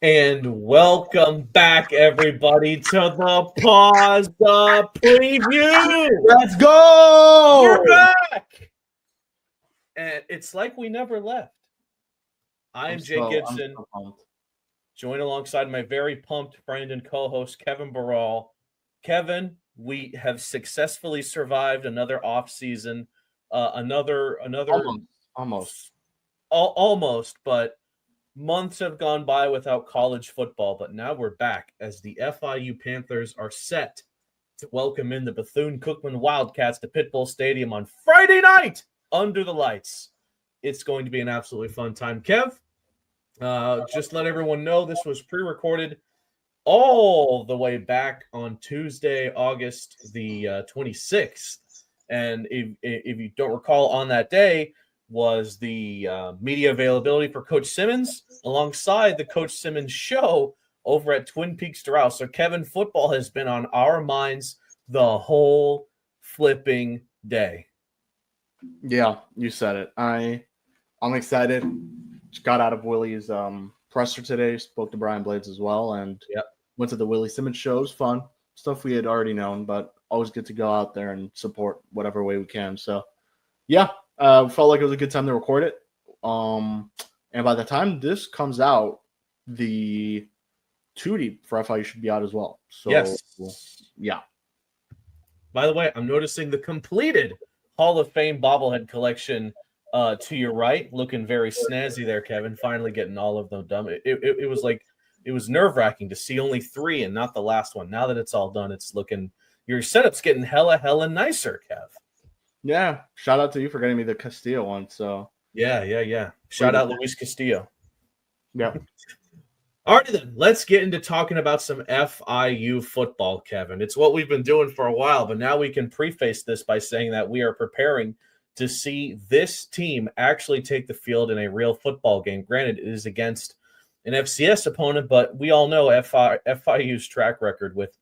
And welcome back, everybody, to the Paws preview. Let's go! We're back, and it's like we never left. I am Jake Gibson, joined alongside my very pumped friend and co-host Kevin Barral. Kevin, we have successfully survived another off season, another almost, but months have gone by without college football, but now we're back as the FIU Panthers are set to welcome in the Bethune-Cookman Wildcats to Pitbull Stadium on Friday night under the lights. It's going to be an absolutely fun time. Kev, just let everyone know this was pre-recorded all the way back on Tuesday, August the 26th. And if you don't recall, on that day was the media availability for Coach Simmons alongside the Coach Simmons show over at Twin Peaks Doral. So, Kevin, football has been on our minds the whole flipping day. Yeah, you said it. I'm excited. Just got out of Willie's presser today. Spoke to Brian Blades as well, and went to the Willie Simmons show. It was fun. Stuff we had already known, but always good to go out there and support whatever way we can. So, yeah, felt like it was a good time to record it. And by the time this comes out, the Tootie for FIU should be out as well. So, yes. Yeah. By the way, I'm noticing the completed Hall of Fame bobblehead collection to your right, looking very snazzy there, Kevin. Finally getting all of them done. It was like it was nerve-wracking to see only 3 and not the last one. Now that it's all done, it's looking your setup's getting hella nicer, Kev. Yeah, shout out to you for getting me the Castillo one. So yeah. Shout out Luis Castillo. Yeah. All right, then, let's get into talking about some FIU football, Kevin. It's what we've been doing for a while, but now we can preface this by saying that we are preparing to see this team actually take the field in a real football game. Granted, it is against an FCS opponent, but we all know FIU's track record with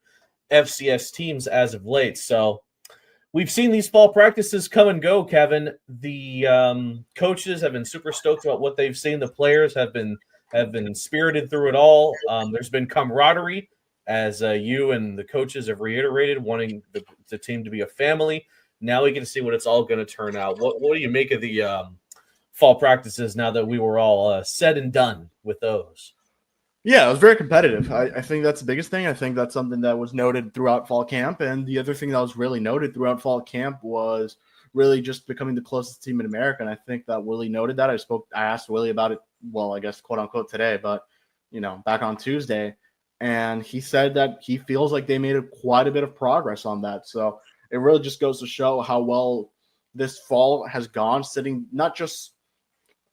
FCS teams as of late. So we've seen these fall practices come and go, Kevin. The coaches have been super stoked about what they've seen. The players have been spirited through it all. There's been camaraderie as you and the coaches have reiterated, wanting the team to be a family. Now we get to see what it's all going to turn out. What do you make of the fall practices now that we were all said and done with those? Yeah, it was very competitive. I think that's the biggest thing. I think that's something that was noted throughout fall camp. And the other thing that was really noted throughout fall camp was really just becoming the closest team in America. And I think that Willie noted that. I asked Willie about it, well, I guess, quote unquote today, but, back on Tuesday. And he said that he feels like they made quite a bit of progress on that. So it really just goes to show how well this fall has gone,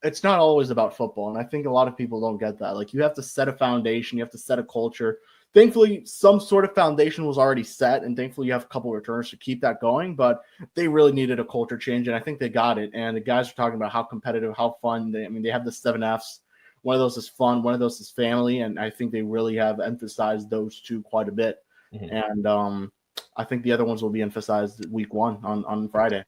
it's not always about football. And I think a lot of people don't get that. Like, you have to set a foundation. You have to set a culture. Thankfully, some sort of foundation was already set, and thankfully you have a couple of returners to keep that going. But they really needed a culture change, and I think they got it. And the guys are talking about how competitive, how fun. They have the 7 Fs. One of those is fun. One of those is family. And I think they really have emphasized those two quite a bit. Mm-hmm. And I think the other ones will be emphasized week 1 on Friday.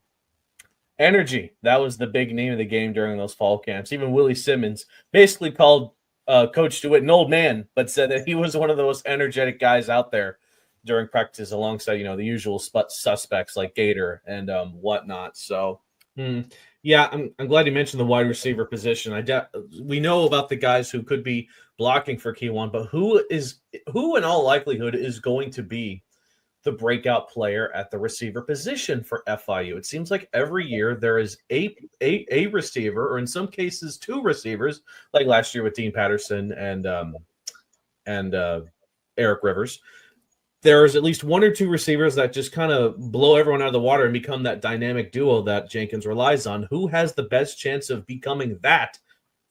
Energy. That was the big name of the game during those fall camps. Even Willie Simmons basically called Coach DeWitt an old man, but said that he was one of the most energetic guys out there during practice alongside, the usual suspects like Gator and whatnot. So, yeah, I'm glad you mentioned the wide receiver position. We know about the guys who could be blocking for Keyone, but who in all likelihood is going to be the breakout player at the receiver position for FIU? It seems like every year there is a receiver, or in some cases 2 receivers, like last year with Dean Patterson and Eric Rivers. There's at least 1 or 2 receivers that just kind of blow everyone out of the water and become that dynamic duo that Jenkins relies on. Who has the best chance of becoming that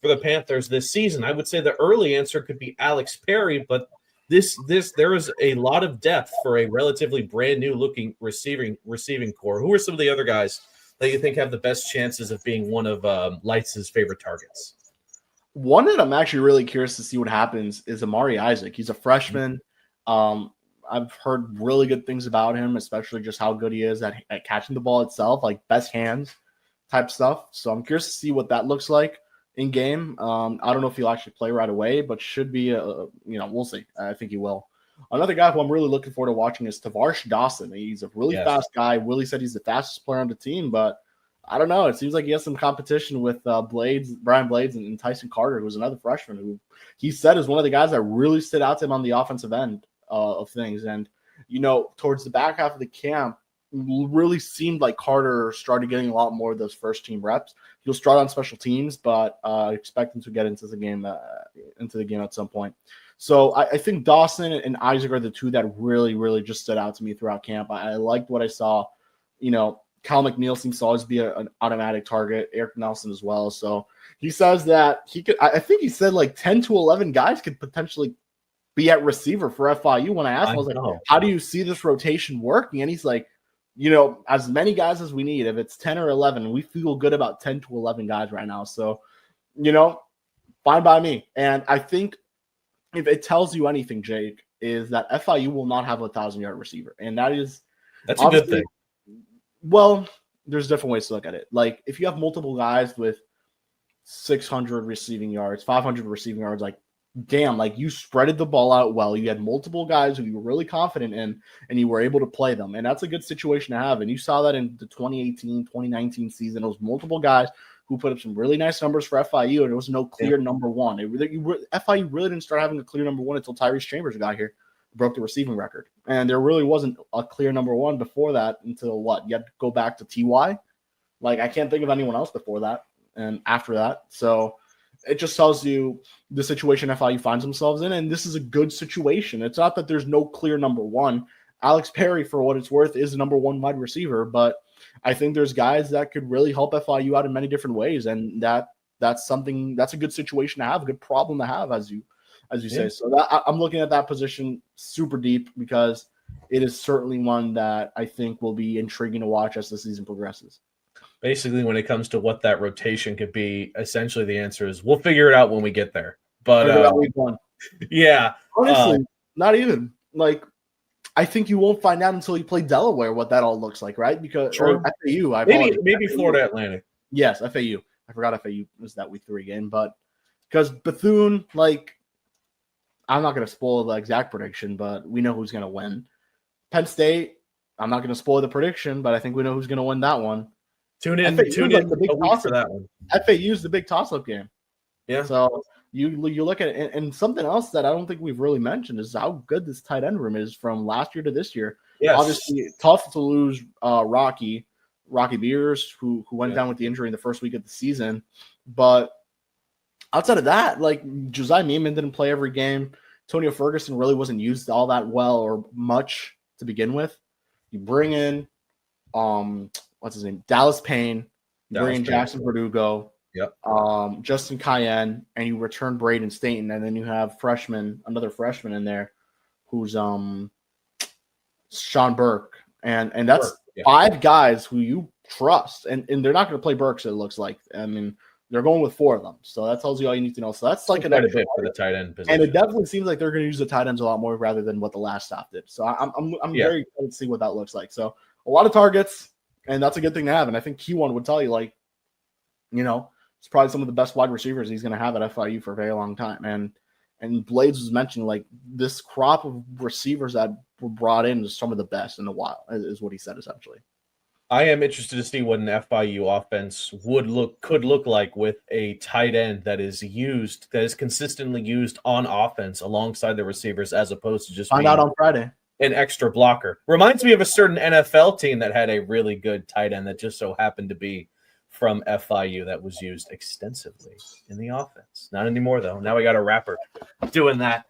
for the Panthers this season? I would say the early answer could be Alex Perry, but there is a lot of depth for a relatively brand new looking receiving core. Who are some of the other guys that you think have the best chances of being one of Lights' favorite targets? One that I'm actually really curious to see what happens is Amari Isaac. He's a freshman. I've heard really good things about him, especially just how good he is at catching the ball itself, like best hands type stuff. So I'm curious to see what that looks like in game. I don't know if he'll actually play right away, but should be we'll see. I think he will. Another guy who I'm really looking forward to watching is Tavares Dawson. He's a really fast guy. Willie said he's the fastest player on the team, but I don't know. It seems like he has some competition with Brian Blades, and Tyson Carter, who's another freshman who he said is one of the guys that really stood out to him on the offensive end of things. And, towards the back half of the camp, really seemed like Carter started getting a lot more of those first team reps. He'll start on special teams, but expect him to get into the game at some point. So I think Dawson and Isaac are the two that really, really just stood out to me throughout camp. I liked what I saw. Cal McNeil seems to always be an automatic target. Eric Nelson as well. So he says that he could. I think he said like 10 to 11 guys could potentially be at receiver for FIU. When I asked him, I was like, "How do you see this rotation working?" And he's like, as many guys as we need. If it's 10 or 11, we feel good about 10 to 11 guys right now. So, fine by me. And I think if it tells you anything, Jake, is that FIU will not have a 1,000-yard receiver. And that's a good thing. Well, there's different ways to look at it. Like, if you have multiple guys with 600 receiving yards, 500 receiving yards, like, damn, like, you spreaded the ball out well. You had multiple guys who you were really confident in, and you were able to play them. And that's a good situation to have. And you saw that in the 2018, 2019 season. It was multiple guys who put up some really nice numbers for FIU, and there was no clear number one. FIU really didn't start having a clear number one until Tyrese Chambers got here, broke the receiving record. And there really wasn't a clear number one before that until what? You had to go back to TY? Like, I can't think of anyone else before that and after that. So it just tells you the situation FIU finds themselves in, and this is a good situation. It's not that there's no clear number one. Alex Perry, for what it's worth, is the number one wide receiver, but I think there's guys that could really help FIU out in many different ways, and that's a good situation to have, a good problem to have, as you say. So I'm looking at that position super deep because it is certainly one that I think will be intriguing to watch as the season progresses. Basically, when it comes to what that rotation could be, essentially the answer is we'll figure it out when we get there. But week one. Yeah, honestly, not even like. I think you won't find out until you play Delaware what that all looks like, right? Because or FAU, maybe Florida Atlantic. Yes, FAU. I forgot FAU was that week 3 game, but because Bethune, like, I'm not going to spoil the exact prediction, but we know who's going to win. Penn State, I'm not going to spoil the prediction, but I think we know who's going to win that one. Tune in the big toss for that one. FAU is the big toss-up game. Yeah. So you look at it, and something else that I don't think we've really mentioned is how good this tight end room is from last year to this year. Yes. Obviously, tough to lose Rocky Beers, who went down with the injury in the first week of the season. But outside of that, like, Josiah Meeman didn't play every game. Antonio Ferguson really wasn't used all that well or much to begin with. You bring in, what's his name? Dallas Payne. Bring in Jackson Verdugo. Yep. Justin Cayenne, and you return Braden Staten, and then you have another freshman in there, who's Sean Burke, and that's 5 guys who you trust, and they're not going to play Burks. It looks like. I mean, they're going with 4 of them, so that tells you all you need to know. So that's like quite a bit for the tight end position, and it definitely seems like they're going to use the tight ends a lot more rather than what the last stop did. So I'm very excited to see what that looks like. So a lot of targets, and that's a good thing to have. And I think Keyone would tell you, like, it's probably some of the best wide receivers he's going to have at FIU for a very long time. And Blades was mentioning, like, this crop of receivers that were brought in is some of the best in a while, is what he said, essentially. I am interested to see what an FIU offense could look like with a tight end that is consistently used on offense alongside the receivers, as opposed to just find out on Friday. An extra blocker. Reminds me of a certain NFL team that had a really good tight end that just so happened to be from FIU that was used extensively in the offense. Not anymore, though. Now we got a rapper doing that.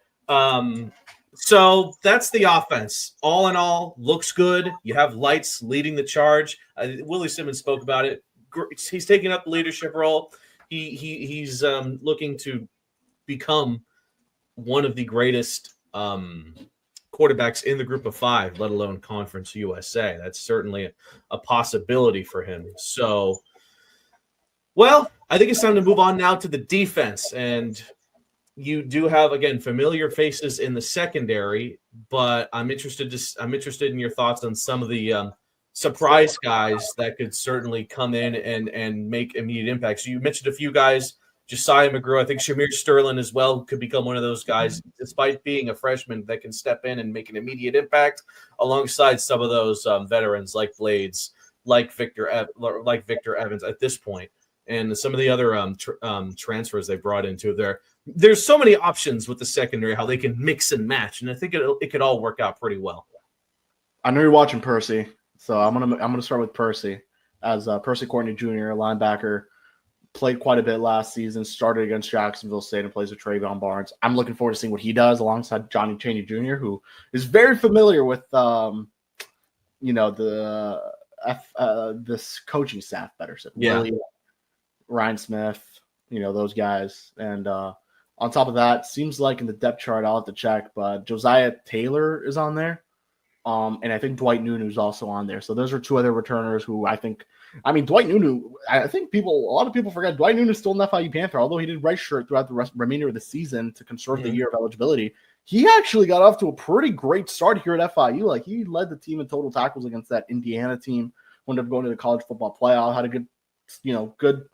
So that's the offense. All in all, looks good. You have Lights leading the charge. Willie Simmons spoke about it. He's taking up the leadership role. He's looking to become one of the greatest quarterbacks in the group of 5, let alone Conference USA. That's certainly a possibility for him. So, well, I think it's time to move on now to the defense. And you do have, again, familiar faces in the secondary, but I'm interested in your thoughts on some of the surprise guys that could certainly come in and make immediate impacts. So you mentioned a few guys Josiah McGrew. I think Shamir Sterling as well could become one of those guys, despite being a freshman, that can step in and make an immediate impact alongside some of those veterans like Blades, like Victor Evans at this point, and some of the other transfers they brought into there. There's so many options with the secondary, how they can mix and match, and I think it could all work out pretty well. I know you're watching Percy, so I'm gonna start with Percy. As Percy Courtney Jr., linebacker, played quite a bit last season, started against Jacksonville State and plays with Trayvon Barnes. I'm looking forward to seeing what he does alongside Johnny Chaney Jr., who is very familiar with this coaching staff better. So Willie, Ryan Smith, those guys. And on top of that, seems like in the depth chart, I'll have to check, but Josiah Taylor is on there. And I think Dwight Nunu is also on there. So those are two other returners who Dwight Nunu, I think a lot of people forget Dwight Nunu is still an FIU Panther, although he did redshirt throughout the remainder of the season to conserve the year of eligibility. He actually got off to a pretty great start here at FIU. Like, he led the team in total tackles against that Indiana team, wound up going to the college football playoff, had a good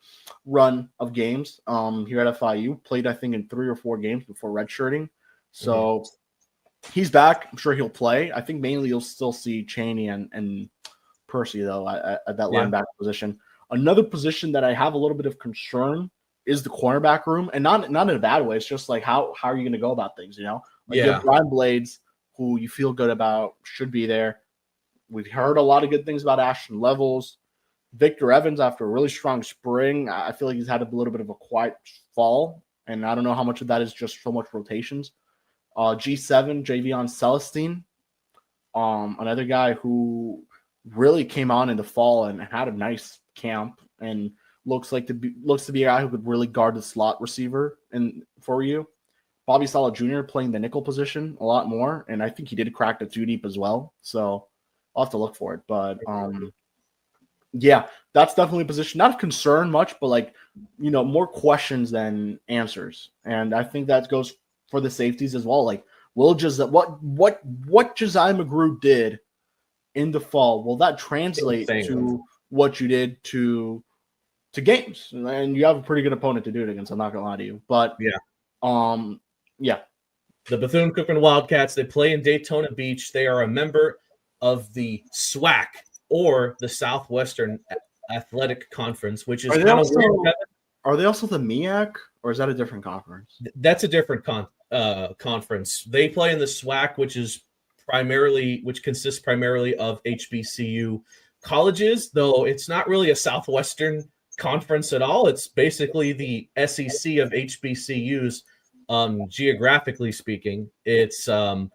run of games here at FIU, played, I think, in 3 or 4 games before redshirting. So he's back. I'm sure he'll play. I think mainly you'll still see Chaney and Percy, though, at that linebacker position. Another position that I have a little bit of concern is the cornerback room, and not in a bad way. It's just like, how are you going to go about things, You have Brian Blades, who you feel good about, should be there. We've heard a lot of good things about Ashton Levels. Victor Evans, after a really strong spring, I feel like he's had a little bit of a quiet fall, and I don't know how much of that is just so much rotations. G7, Javion Celestine, another guy who really came on in the fall and had a nice camp and looks to be a guy who could really guard the slot receiver for you. Bobby Sala Jr. playing the nickel position a lot more, and I think he did crack the 2 deep as well. So I'll have to look for it. But that's definitely a position, not of concern much, but more questions than answers. And I think that goes for the safeties as well. Like, what Josiah McGrew did in the fall, will that translate to what you did to games? And you have a pretty good opponent to do it against, I'm not gonna lie to you. But the Bethune-Cookman Wildcats, they play in Daytona Beach. They are a member of the SWAC, or the Southwestern Athletic Conference, which is kind of weird. Are they also the MEAC, or is that a different conference? That's a different conference. They play in the SWAC, which consists primarily of HBCU colleges, though it's not really a Southwestern conference at all. It's basically the SEC of HBCUs, geographically speaking. It's a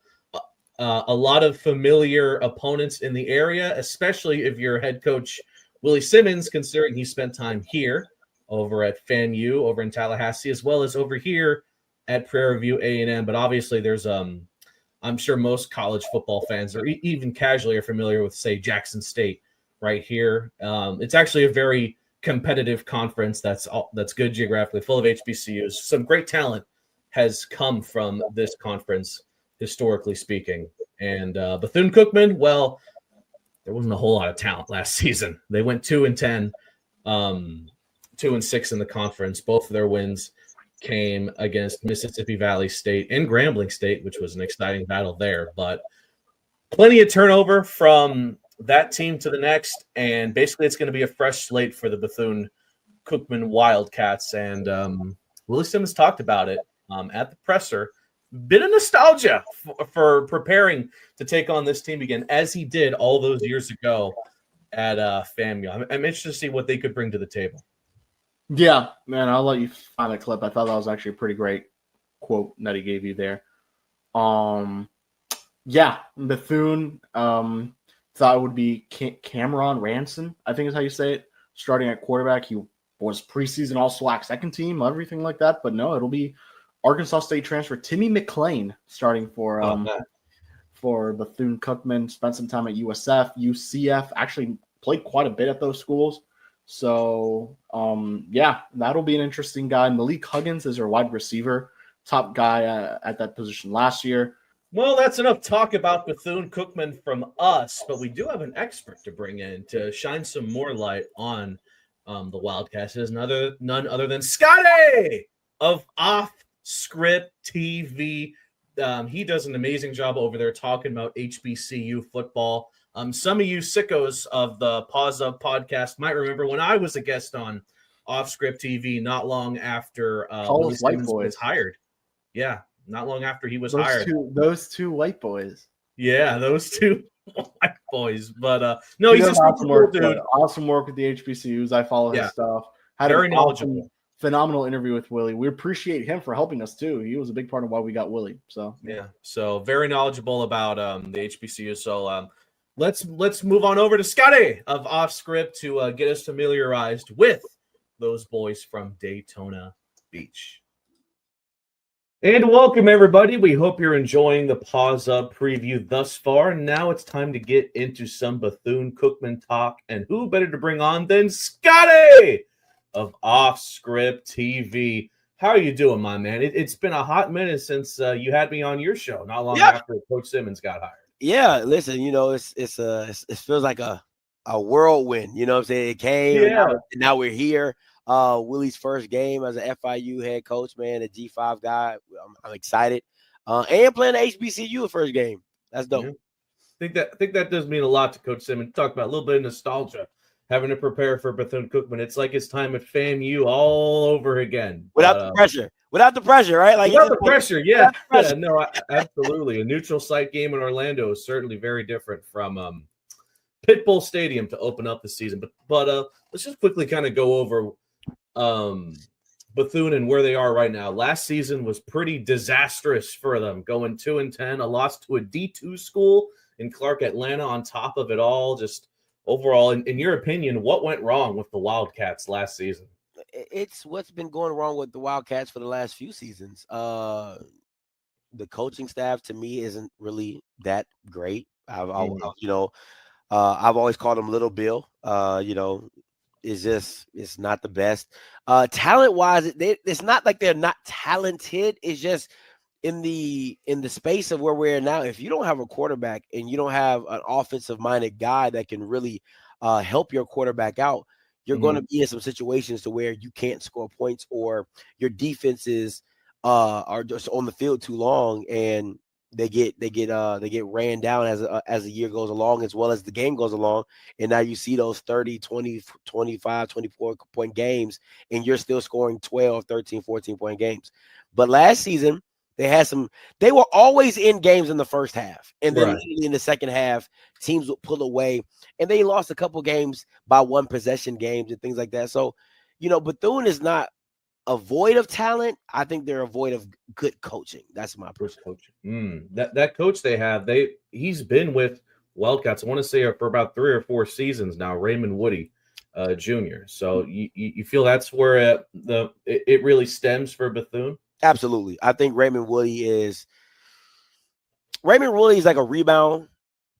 lot of familiar opponents in the area, especially if you're head coach Willie Simmons, considering he spent time here over at FIU, over in Tallahassee, as well as over here at Prairie View A&M. But obviously there's I'm sure most college football fans, or even casually, are familiar with, say, Jackson State right here. It's actually a very competitive conference that's good geographically, full of HBCUs. Some great talent has come from this conference, historically speaking. And Bethune-Cookman, well, there wasn't a whole lot of talent last season. They went 2-10, 2-6 in the conference. Both of their wins came against Mississippi Valley State and Grambling State, which was an exciting battle there. But plenty of turnover from that team to the next, and basically it's going to be a fresh slate for the Bethune-Cookman Wildcats. And Willie Simmons talked about it at the presser. Bit of nostalgia for preparing to take on this team again, as he did all those years ago at FAMU. I'm interested to see what they could bring to the table. Yeah, man, I'll let you find that clip. I thought that was actually a pretty great quote that he gave you there. Bethune thought it would be Cameron Ranson, I think is how you say it, starting at quarterback. He was preseason all-SWAC second team, everything like that. But no, it'll be Arkansas State transfer Timmy McClain starting for Bethune-Cookman. Spent some time at USF, UCF, actually played quite a bit at those schools. So, that'll be an interesting guy. Malik Huggins is our wide receiver, top guy at that position last year. Well, that's enough talk about Bethune-Cookman from us, but we do have an expert to bring in to shine some more light on the Wildcats is none other than Scotty of Off Script TV. He does an amazing job over there talking about HBCU football. Some of you sickos of the Paws podcast might remember when I was a guest on Off Script TV not long after Willie Simmons was hired. Yeah, not long after he was hired. Those two white boys. Yeah, those two white boys. But no, he's just awesome work, dude. Awesome work with the HBCUs. I follow his stuff. Had very knowledgeable. Phenomenal interview with Willie. We appreciate him for helping us too. He was a big part of why we got Willie. So yeah, so very knowledgeable about the HBCU. So let's move on over to Scotty of Off Script to get us familiarized with those boys from Daytona Beach. And welcome everybody. We hope you're enjoying the Paws Up preview thus far. Now it's time to get into some Bethune-Cookman talk, and who better to bring on than Scotty of Off Script TV. How are you doing, my man? It's been a hot minute since you had me on your show, not long after Coach Simmons got hired. Yeah, listen, it feels like a whirlwind. You know what I'm saying? It came, and now we're here. Willie's first game as an FIU head coach, man, a G5 guy. I'm excited. And playing the HBCU first game. That's dope. Yeah. I think that does mean a lot to Coach Simmons. Talk about a little bit of nostalgia. Having to prepare for Bethune-Cookman. It's like his time at FAMU all over again. Without the pressure. Without the pressure, right? Like without the pressure, yeah. Yeah. No, absolutely. A neutral site game in Orlando is certainly very different from Pitbull Stadium to open up the season. But let's just quickly kind of go over Bethune and where they are right now. Last season was pretty disastrous for them, going 2-10, a loss to a D2 school in Clark, Atlanta on top of it all. Just overall, in your opinion, what went wrong with the Wildcats last season? It's what's been going wrong with the Wildcats for the last few seasons. The coaching staff, to me, isn't really that great. I've always called him Little Bill. It's not the best. Talent-wise, it's not like they're not talented. It's just in the space of where we're now, if you don't have a quarterback and you don't have an offensive-minded guy that can really help your quarterback out, you're going to be in some situations to where you can't score points, or your defenses are just on the field too long, and they get ran down as the year goes along, as well as the game goes along. And now you see those 30, 20, 25, 24 point games, and you're still scoring 12, 13, 14 point games. But last season, they were always in games in the first half. And then in the second half, teams would pull away, and they lost a couple games by one possession games and things like that. So, Bethune is not a void of talent. I think they're a void of good coaching. That's my personal coaching. That coach they have, he's been with Wildcats, I want to say, for about 3 or 4 seasons now, Raymond Woody Jr. So you feel that's where it really stems for Bethune? Absolutely. I think Raymond Woody is like a rebound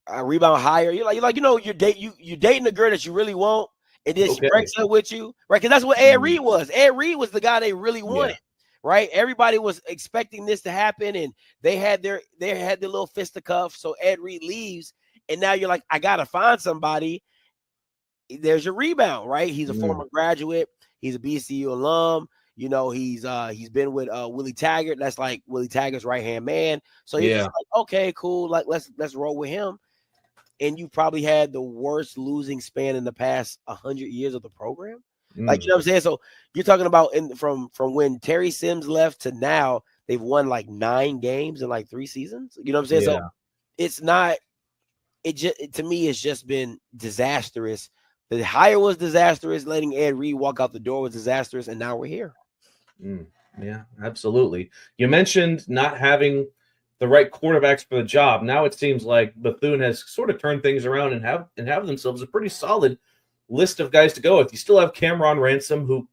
hire. You're dating a girl that you really want, and then she breaks up with you, right? Because that's what Ed Reed was. Ed Reed was the guy they really wanted, right? Everybody was expecting this to happen, and they had their little fisticuffs. So Ed Reed leaves, and now you're like, I gotta find somebody. There's your rebound, right? He's a former graduate. He's a BCU alum. He's been with Willie Taggart. That's like Willie Taggart's right-hand man. So he's just like, okay, cool. Like let's roll with him. And you probably had the worst losing span in the past 100 years of the program. Like, you know what I'm saying? So you're talking about from when Terry Sims left to now, they've won like 9 games in like 3 seasons. You know what I'm saying? Yeah. So to me, it's just been disastrous. The hire was disastrous. Letting Ed Reed walk out the door was disastrous. And now we're here. Yeah, absolutely. You mentioned not having the right quarterbacks for the job. Now it seems like Bethune has sort of turned things around and have themselves a pretty solid list of guys to go with. You still have Cameron Ransom, who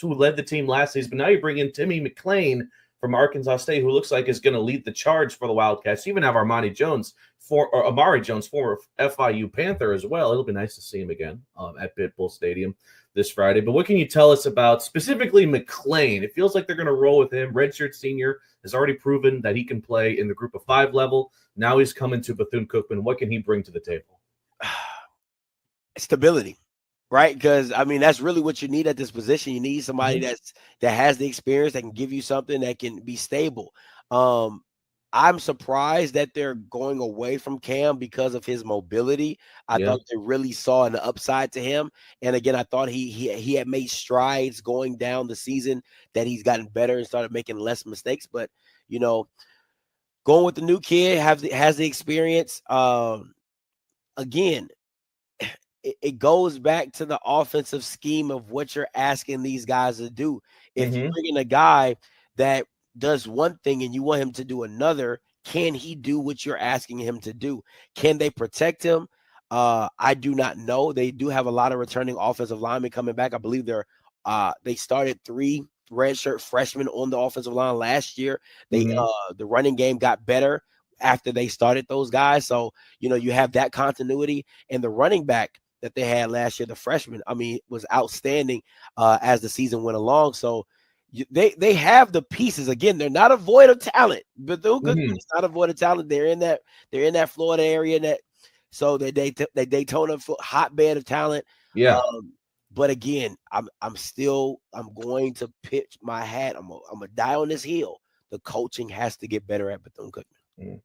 led the team last season, but now you bring in Timmy McClain from Arkansas State, who looks like is going to lead the charge for the Wildcats. You even have Amari Jones, former FIU Panther as well. It'll be nice to see him again at Pitbull Stadium this Friday. But what can you tell us about specifically McClain? It feels like they're going to roll with him. Redshirt senior has already proven that he can play in the group of 5 level. Now he's coming to Bethune-Cookman. What can he bring to the table? Stability. right? Because I mean, that's really what you need at this position. You need somebody that has the experience, that can give you something that can be stable. I'm surprised that they're going away from Cam because of his mobility. I thought they really saw an upside to him. And again, I thought he had made strides going down the season, that he's gotten better and started making less mistakes. But, going with the new kid, has the experience. Again, it goes back to the offensive scheme of what you're asking these guys to do. If you're bringing a guy that does one thing and you want him to do another, can he do what you're asking him to do? Can they protect him? I do not know. They do have a lot of returning offensive linemen coming back. I believe they started 3 redshirt freshmen on the offensive line last year. The running game got better after they started those guys. So, you have that continuity, and the running back that they had last year, the freshman, was outstanding as the season went along. So they have the pieces. Again, they're not a void of talent. Bethune-Cookman is not a void of talent. They're in that Florida area, so they Daytona hotbed of talent. Yeah. But again, I'm going to pitch my hat. I'm gonna die on this hill. The coaching has to get better at Bethune-Cookman.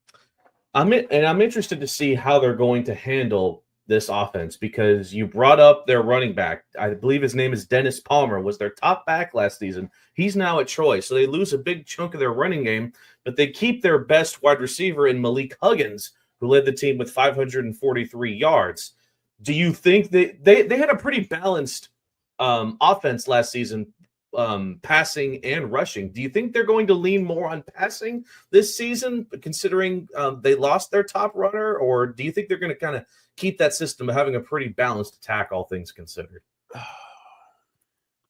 I'm interested to see how they're going to handle this offense, because you brought up their running back. I believe his name is Dennis Palmer, was their top back last season. He's now at Troy, so they lose a big chunk of their running game, but they keep their best wide receiver in Malik Huggins, who led the team with 543 yards. Do you think they had a pretty balanced offense last season, passing and rushing? Do you think they're going to lean more on passing this season, considering they lost their top runner, or do you think they're going to kind of keep that system of having a pretty balanced attack, all things considered?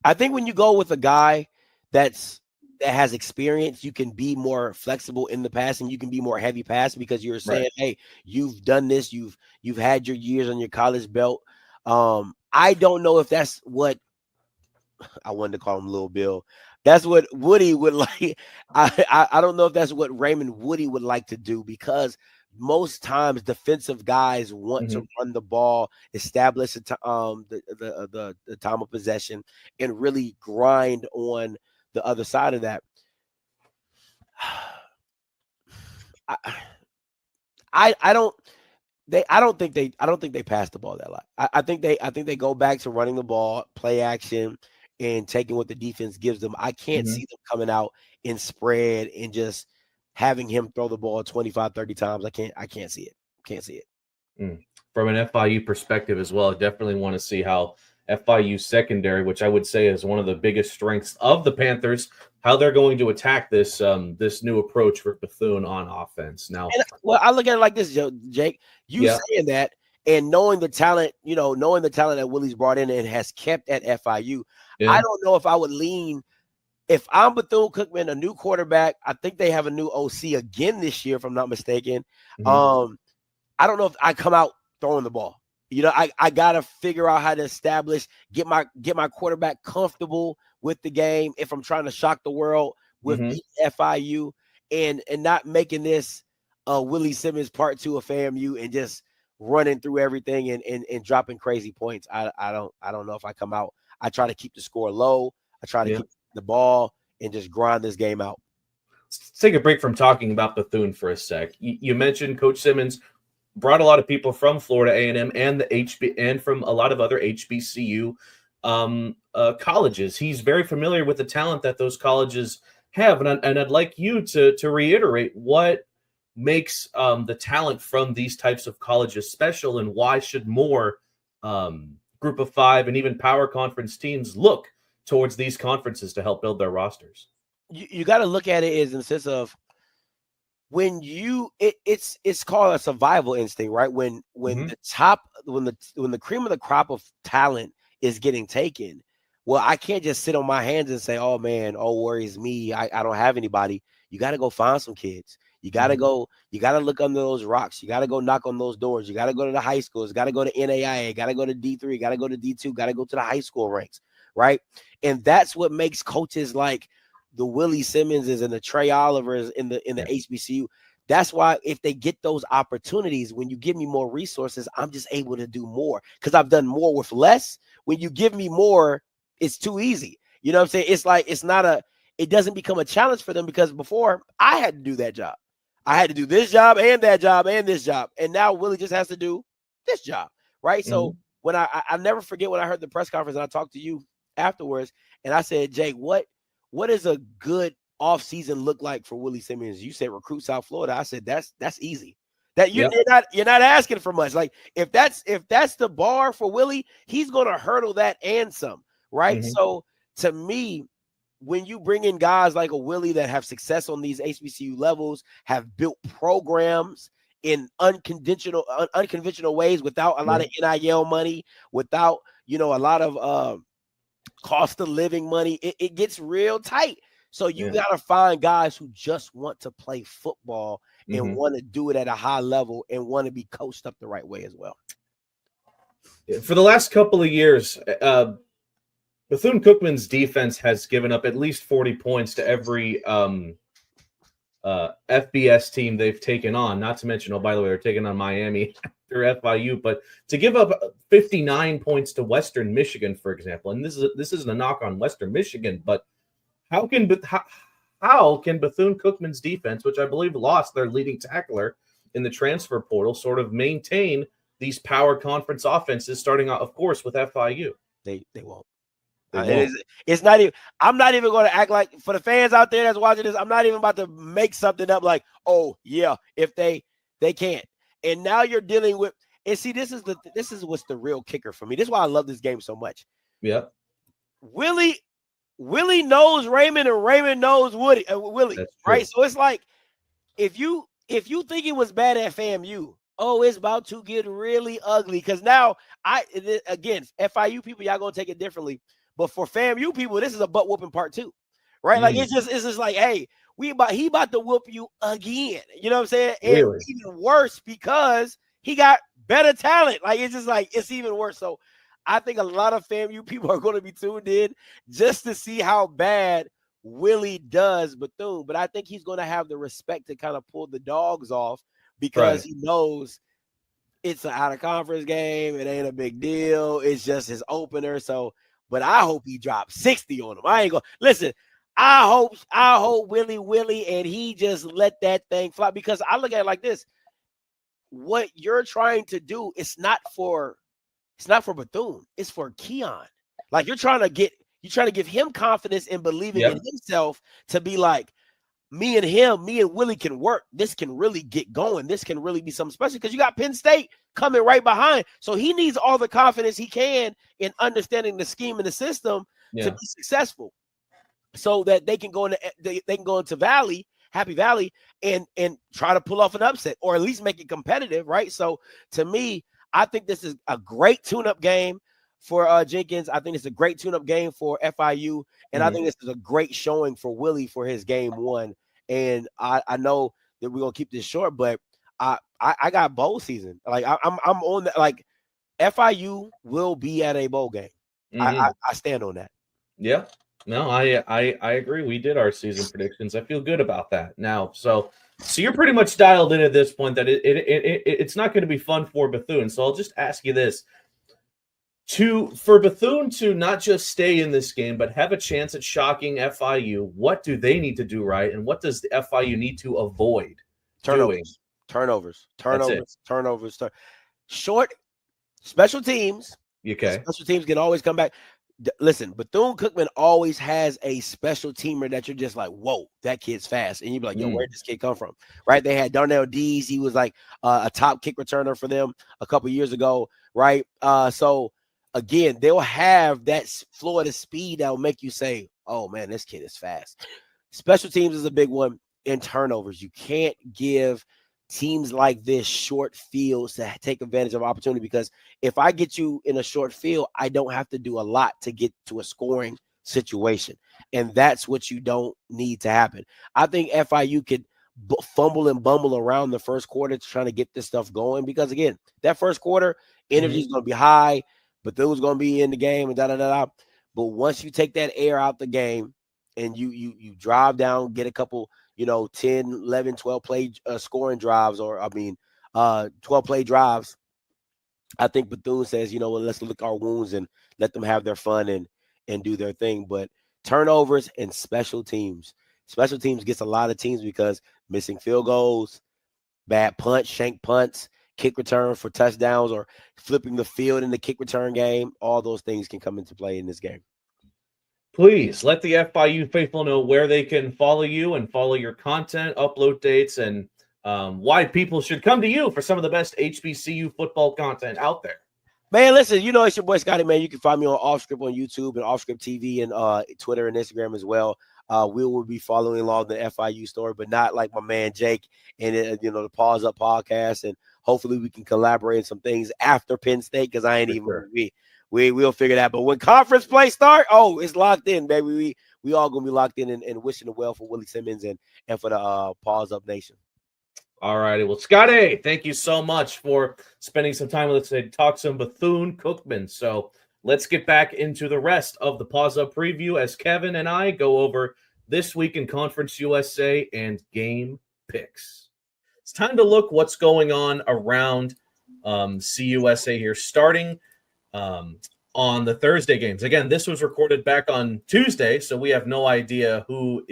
I think when you go with a guy that has experience, you can be more flexible in the passing. You can be more heavy passing, because you're saying, hey, you've done this. You've had your years on your college belt. I don't know if that's what I wanted to call him Lil Bill. That's what Woody would like. I don't know if that's what Raymond Woody would like to do, because most times defensive guys want to run the ball, establish the time of possession, and really grind on the other side of that. I don't think they pass the ball that lot. I think they go back to running the ball, play action, and taking what the defense gives them. I can't see them coming out in spread and just having him throw the ball 25, 30 times. I can't see it. Can't see it. From an FIU perspective as well, I definitely want to see how FIU secondary, which I would say is one of the biggest strengths of the Panthers, how they're going to attack this this new approach for Bethune on offense. Now, I look at it like this, Jake. Saying that and knowing the talent, that Willie's brought in and has kept at FIU, I don't know if I would lean. If I'm Bethune-Cookman, a new quarterback, I think they have a new OC again this year, if I'm not mistaken. I don't know if I come out throwing the ball. I gotta figure out how to establish, get my quarterback comfortable with the game if I'm trying to shock the world with FIU, and not making this Willie Simmons part 2 of FAMU and just running through everything and dropping crazy points. I don't know if I come out. I try to keep the score low. I try to keep the ball and just grind this game out. Let's take a break from talking about Bethune for a sec. You mentioned Coach Simmons brought a lot of people from Florida A&M and from a lot of other HBCU colleges. He's very familiar with the talent that those colleges have, and I'd like you to reiterate what makes the talent from these types of colleges special, and why should more Group of 5 and even Power Conference teams look towards these conferences to help build their rosters? You got to look at it as in the sense of when it's called a survival instinct, right? When the cream of the crop of talent is getting taken, well, I can't just sit on my hands and say, oh man, oh worries me, I don't have anybody. You got to go find some kids. You got to go, you got to look under those rocks. You got to go knock on those doors. You got to go to the high schools, got to go to NAIA, got to go to D3, got to go to D2, got to go to the high school ranks, right? And that's what makes coaches like the Willie Simmonses and the Trey Olivers in the HBCU. that's why if they get those opportunities, when you give me more resources, I'm just able to do more because I've done more with less. When you give me more, it's too easy. You know what I'm saying? It's like it doesn't become a challenge for them because before I had to do that job. I had to do this job and that job and this job. And now Willie just has to do this job, right? Mm-hmm. So when I never forget when I heard the press conference and I talked to you afterwards and I said, Jake, what is a good offseason look like for Willie Simmons? You said recruit South Florida. I said that's easy. That you're not asking for much. Like if that's the bar for Willie, he's gonna hurdle that and some, right? Mm-hmm. So to me, when you bring in guys like a Willie that have success on these HBCU levels, have built programs in unconventional ways without a lot of NIL money, without a lot of cost of living money, it gets real tight. So you got to find guys who just want to play football and want to do it at a high level and want to be coached up the right way as well. For the last couple of years, Bethune-Cookman's defense has given up at least 40 points to every FBS team they've taken on. Not to mention, by the way, they're taking on Miami through FIU. But to give up 59 points to Western Michigan, for example, and this isn't a knock on Western Michigan, but how can Bethune-Cookman's defense, which I believe lost their leading tackler in the transfer portal, sort of maintain these power conference offenses, starting out, of course, with FIU? They won't. It's not even. I'm not even going to act like, for the fans out there that's watching this, I'm not even about to make something up like, oh yeah, if they can't. And now you're dealing with, and see, this is what's the real kicker for me. This is why I love this game so much. Yeah. Willie knows Raymond and Raymond knows Willie, right? So it's like if you think it was bad at FAMU, oh, it's about to get really ugly because now again, FIU people, y'all gonna take it differently. But for FAMU people, this is a butt whooping part 2, right? Like it's just like, hey, he about to whoop you again. You know what I'm saying? And really? Even worse because he got better talent. Like it's just like it's even worse. So I think a lot of FAMU people are going to be tuned in just to see how bad Willie does Bethune. But I think he's going to have the respect to kind of pull the dogs off because he knows it's an out of conference game. It ain't a big deal. It's just his opener. So. But I hope he drops 60 on him. I ain't gonna listen. I hope Willie, and he just let that thing fly because I look at it like this. What you're trying to do is not for Bethune. It's for Keon. Like you're trying to give him confidence and believing in himself to be like, me and Willie can work. This can really get going. This can really be something special because you got Penn State coming right behind. So he needs all the confidence he can in understanding the scheme and the system to be successful so that they can go into Happy Valley and try to pull off an upset or at least make it competitive, right? So to me, I think this is a great tune-up game for Jenkins. I think it's a great tune-up game for FIU. And I think this is a great showing for Willie for his game 1. And I know that we're going to keep this short, but I got bowl season. Like I'm on that. Like FIU will be at a bowl game. I stand on that. Yeah. No, I agree. We did our season predictions. I feel good about that now. So you're pretty much dialed in at this point that it's not going to be fun for Bethune. So I'll just ask you this. For Bethune to not just stay in this game, but have a chance at shocking FIU, what do they need to do right? And what does the FIU need to avoid doing? Turnovers. Short special teams. Okay. Special teams can always come back. Listen, Bethune-Cookman always has a special teamer that you're just like, whoa, that kid's fast. And you'd be like, yo, where'd this kid come from? Right? They had Darnell Dees. He was like a top kick returner for them a couple years ago. Right? So, again, they'll have that Florida speed that will make you say, oh, man, this kid is fast. Special teams is a big one. And turnovers. You can't give teams like this short fields to take advantage of opportunity because if I get you in a short field, I don't have to do a lot to get to a scoring situation. And that's what you don't need to happen. I think FIU could fumble and bumble around the first quarter trying to get this stuff going because, again, that first quarter, energy is going to be high. Bethune's going to be in the game and da-da-da-da. But once you take that air out the game and you drive down, get a couple 10, 11, 12 play scoring drives, 12 play drives. I think Bethune says, let's lick our wounds and let them have their fun and do their thing. But turnovers and special teams. Special teams gets a lot of teams because missing field goals, bad punts, shank punts, kick return for touchdowns, or flipping the field in the kick return game. All those things can come into play in this game. Please let the FIU faithful know where they can follow you and follow your content, upload dates, and why people should come to you for some of the best HBCU football content out there. Man, listen, it's your boy Scotty, man. You can find me on OffScript on YouTube and OffScript TV and Twitter and Instagram as well. We will be following along the FIU story, but not like my man Jake and the Paws Up podcast. And hopefully we can collaborate on some things after Penn State, because I ain't we'll figure that. But when conference play start, it's locked in, baby. We all gonna be locked in and wishing the well for Willie Simmons and for the Paws Up Nation. All righty. Well, Scotty, thank you so much for spending some time with us today to talk some Bethune-Cookman. So let's get back into the rest of the Paws Up preview as Kevin and I go over this week in Conference USA and game picks. It's time to look what's going on around CUSA here, starting on the Thursday games. Again, this was recorded back on Tuesday, so we have no idea who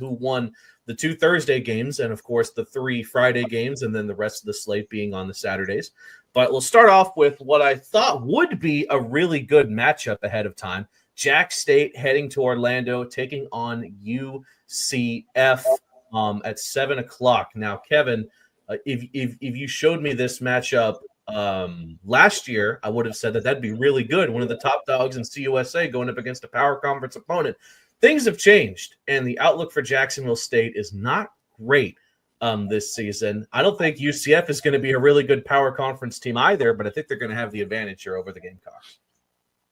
won the 2 Thursday games, and of course the 3 Friday games, and then the rest of the slate being on the Saturdays. But we'll start off with what I thought would be a really good matchup ahead of time. Jack State heading to Orlando, taking on UCF at 7 o'clock. Now, Kevin, if you showed me this matchup last year, I would have said that'd be really good. One of the top dogs in CUSA going up against a power conference opponent. Things have changed, and the outlook for Jacksonville State is not great this season. I don't think UCF is going to be a really good power conference team either, but I think they're going to have the advantage here over the Gamecocks.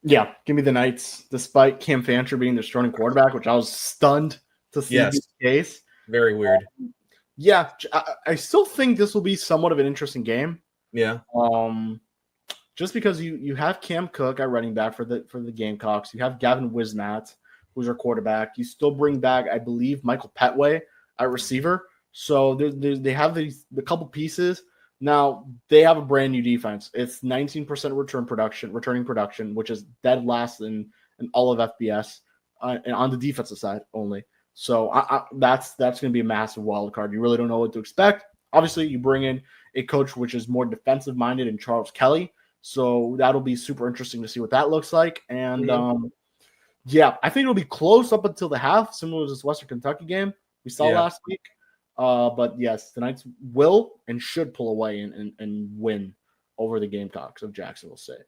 Yeah, give me the Knights, despite Cam Fancher being their starting quarterback, which I was stunned to see the case. Very weird. Yeah, I still think this will be somewhat of an interesting game. Yeah. Just because you have Cam Cook at running back for the Gamecocks, you have Gavin Wisnat, who's our quarterback. You still bring back, I believe, Michael Petway at receiver. So they have the couple pieces. Now, they have a brand new defense. It's 19% returning production, which is dead last in all of FBS, and on the defensive side only. So that's going to be a massive wild card. You really don't know what to expect. Obviously, you bring in a coach which is more defensive-minded in Charles Kelly. So that'll be super interesting to see what that looks like. And, yeah, I think it'll be close up until the half, similar to this Western Kentucky game we saw last week. But, yes, the Knights will and should pull away and win over the Gamecocks of Jacksonville State.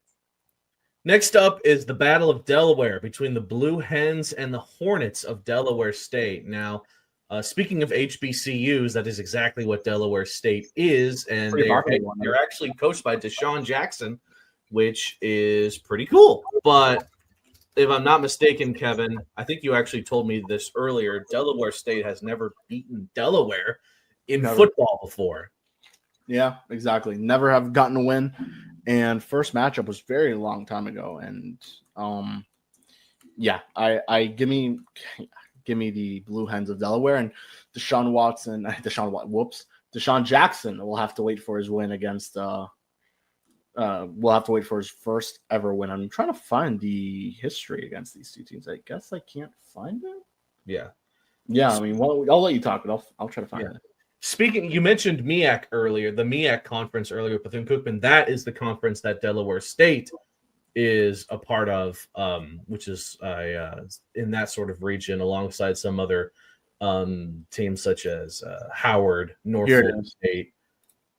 Next up is the Battle of Delaware between the Blue Hens and the Hornets of Delaware State. Now, speaking of HBCUs, that is exactly what Delaware State is, and they're actually coached by Deshaun Jackson, which is pretty cool. But if I'm not mistaken, Kevin, I think you actually told me this earlier, Delaware State has never beaten Delaware in football before. Yeah, exactly. Never have gotten a win. And first matchup was very long time ago. And give me the Blue Hens of Delaware, and Deshaun Jackson will have to wait for his win against we'll have to wait for his first ever win. I'm trying to find the history against these two teams. I guess I can't find it. Yeah. I mean, I'll let you talk, but I'll try to find it. Speaking, you mentioned MEAC earlier, the MEAC conference earlier with Bethune-Cookman. That is the conference that Delaware State is a part of, which is in that sort of region alongside some other teams such as Howard, Norfolk State.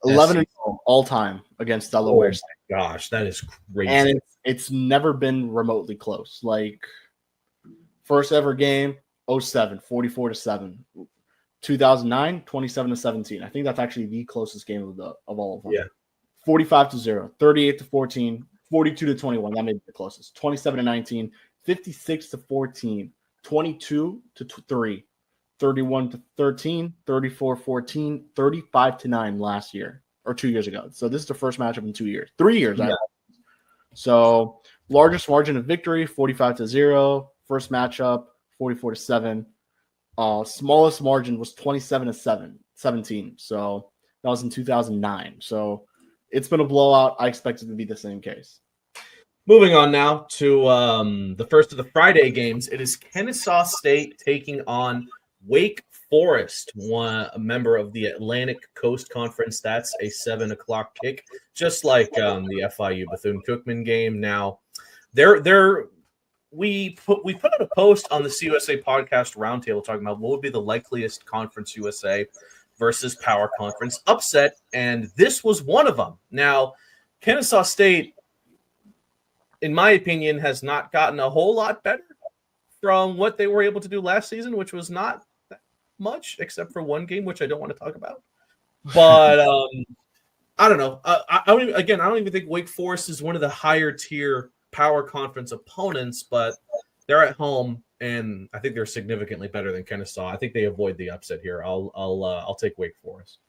11 all time against Delaware State. Gosh, that is crazy. And it's never been remotely close. Like, first ever game, 07, 44-7. 2009, 27-17. I think that's actually the closest game of all of them. Yeah. 45-0, 38-14, 42-21. That may be the closest. 27-19, 56-14, 22-3, 31-13, 34-14, 35-9 last year or 2 years ago. So this is the first matchup in 2 years. 3 years. Yeah. So largest margin of victory, 45-0. First matchup, 44-7. Smallest margin was 27-17. So that was in 2009. So it's been a blowout. I expect it to be the same case. Moving on now to the first of the Friday games. It is Kennesaw State taking on Wake Forest, a member of the Atlantic Coast Conference. That's a 7:00 kick, just like the FIU Bethune-Cookman game. Now, we put out a post on the CUSA podcast roundtable talking about what would be the likeliest Conference USA versus Power Conference upset, and this was one of them. Now, Kennesaw State, in my opinion, has not gotten a whole lot better from what they were able to do last season, which was not that much, except for one game, which I don't want to talk about. But I don't know. I don't even think Wake Forest is one of the higher tier Power Conference opponents, but they're at home, and I think they're significantly better than Kennesaw. I think they avoid the upset here. I'll take Wake Forest.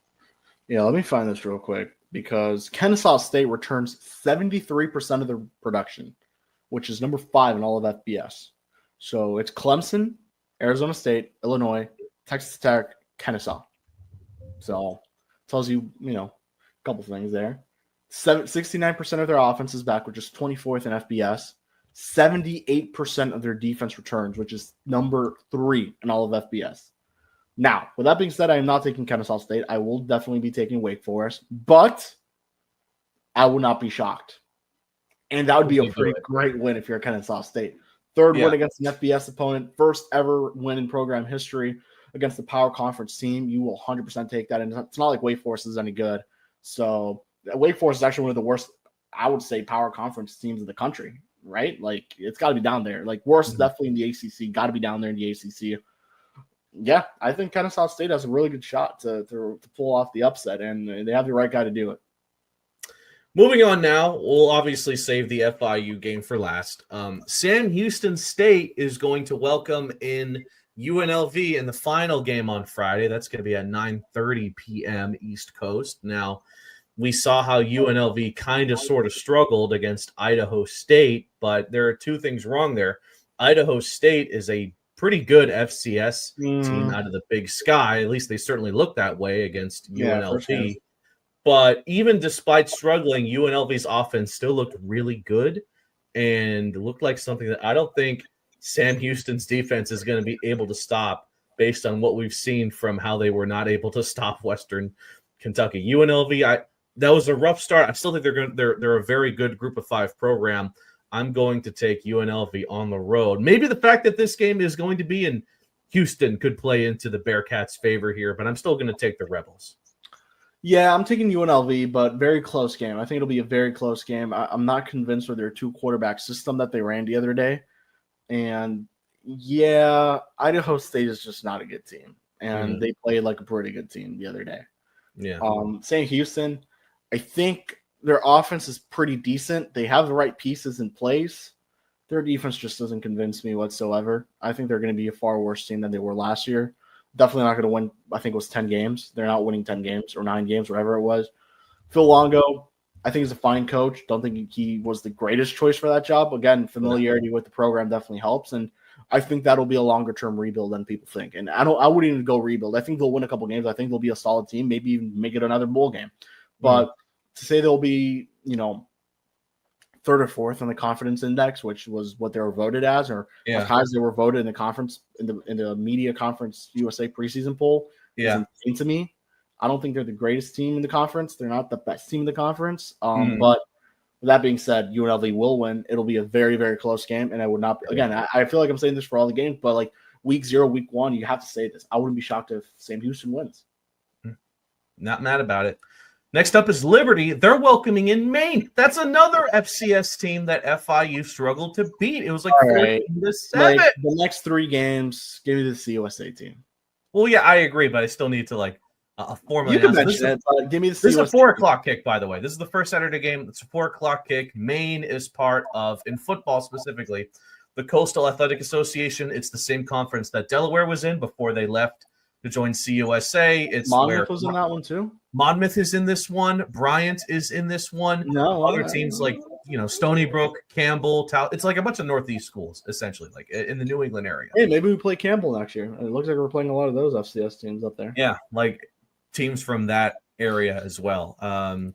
Yeah, let me find this real quick, because Kennesaw State returns 73% of their production, which is number 5 in all of FBS. So it's Clemson, Arizona State, Illinois, Texas Tech, Kennesaw. So tells you, a couple things there. 69% of their offense is back, which is 24th in FBS. 78% of their defense returns, which is number 3 in all of FBS. Now, with that being said, I am not taking Kennesaw State. I will definitely be taking Wake Forest, but I would not be shocked. And that would be a pretty great win if you're Kennesaw State. Third win against an FBS opponent, first ever win in program history against the Power Conference team. You will 100% take that. And it's not like Wake Forest is any good. So Wake Forest is actually one of the worst, I would say, Power Conference teams in the country, right? Like, it's got to be down there. Like, worst definitely in the ACC, got to be down there in the ACC. Yeah, I think Kennesaw State has a really good shot to pull off the upset, and they have the right guy to do it. Moving on now, we'll obviously save the FIU game for last. Sam Houston State is going to welcome in UNLV in the final game on Friday. That's going to be at 9:30 p.m. East Coast. Now, we saw how UNLV kind of sort of struggled against Idaho State, but there are two things wrong there. Idaho State is a pretty good FCS team out of the Big Sky. At least they certainly look that way against UNLV. But even despite struggling, UNLV's offense still looked really good and looked like something that I don't think Sam Houston's defense is going to be able to stop based on what we've seen from how they were not able to stop Western Kentucky. UNLV, that was a rough start. I still think they're a very good Group of 5 program. I'm going to take UNLV on the road. Maybe the fact that this game is going to be in Houston could play into the Bearcats' favor here, but I'm still going to take the Rebels. Yeah, I'm taking UNLV, but very close game. I think it'll be a very close game. I'm not convinced with their 2-quarterback system that they ran the other day. And, yeah, Idaho State is just not a good team. And they played like a pretty good team the other day. Yeah. Saying Houston, I think their offense is pretty decent. They have the right pieces in place. Their defense just doesn't convince me whatsoever. I think they're going to be a far worse team than they were last year. Definitely not going to win. I think it was 10 games. They're not winning 10 games or 9 games, whatever it was. Phil Longo, I think he's a fine coach. Don't think he was the greatest choice for that job. Again, familiarity with the program definitely helps. And I think that'll be a longer-term rebuild than people think. And I wouldn't even go rebuild. I think they'll win a couple games. I think they'll be a solid team, maybe even make it another bowl game. But to say they'll be, 3rd or 4th on the confidence index, which was what they were voted as, or as high as they were voted in the conference, in the media conference USA preseason poll, is insane to me. I don't think they're the greatest team in the conference. They're not the best team in the conference. But with that being said, UNLV will win. It'll be a very, very close game. And I would not, again, I feel like I'm saying this for all the games, but like week 0, week 1, you have to say this. I wouldn't be shocked if Sam Houston wins. Not mad about it. Next up is Liberty. They're welcoming in Maine. That's another FCS team that FIU struggled to beat. It was like 14-7. Like, the next 3 games, give me the CUSA team. Well, yeah, I agree, but I still need to formally. You can mention it, but give me the CUSA. This is a 4:00 kick, by the way. This is the first Saturday game. It's a 4:00 kick. Maine is part of, in football specifically, the Coastal Athletic Association. It's the same conference that Delaware was in before they left to join CUSA. It's Monmouth was in that one too. Monmouth is in this one. Bryant is in this one. No, other teams like Stony Brook, Campbell, it's like a bunch of Northeast schools, essentially, like in the New England area. Hey, maybe we play Campbell next year. It looks like we're playing a lot of those FCS teams up there. Yeah, like teams from that area as well.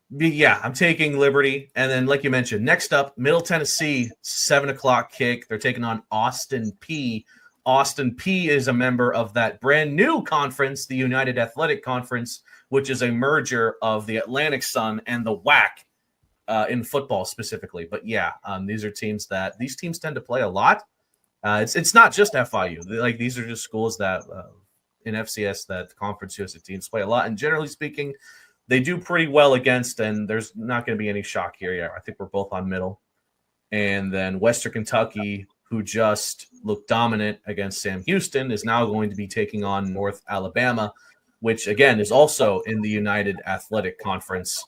Yeah, I'm taking Liberty. And then, like you mentioned, next up, Middle Tennessee, 7:00 kick. They're taking on Austin P. Austin P is a member of that brand new conference, the United Athletic Conference, which is a merger of the Atlantic Sun and the WAC in football specifically. But yeah, these teams tend to play a lot. It's not just FIU. These are just schools that in FCS that the Conference USA teams play a lot. And generally speaking, they do pretty well against, and there's not going to be any shock here. Yeah, I think we're both on middle. And then Western Kentucky, who just looked dominant against Sam Houston, is now going to be taking on North Alabama, which, again, is also in the United Athletic Conference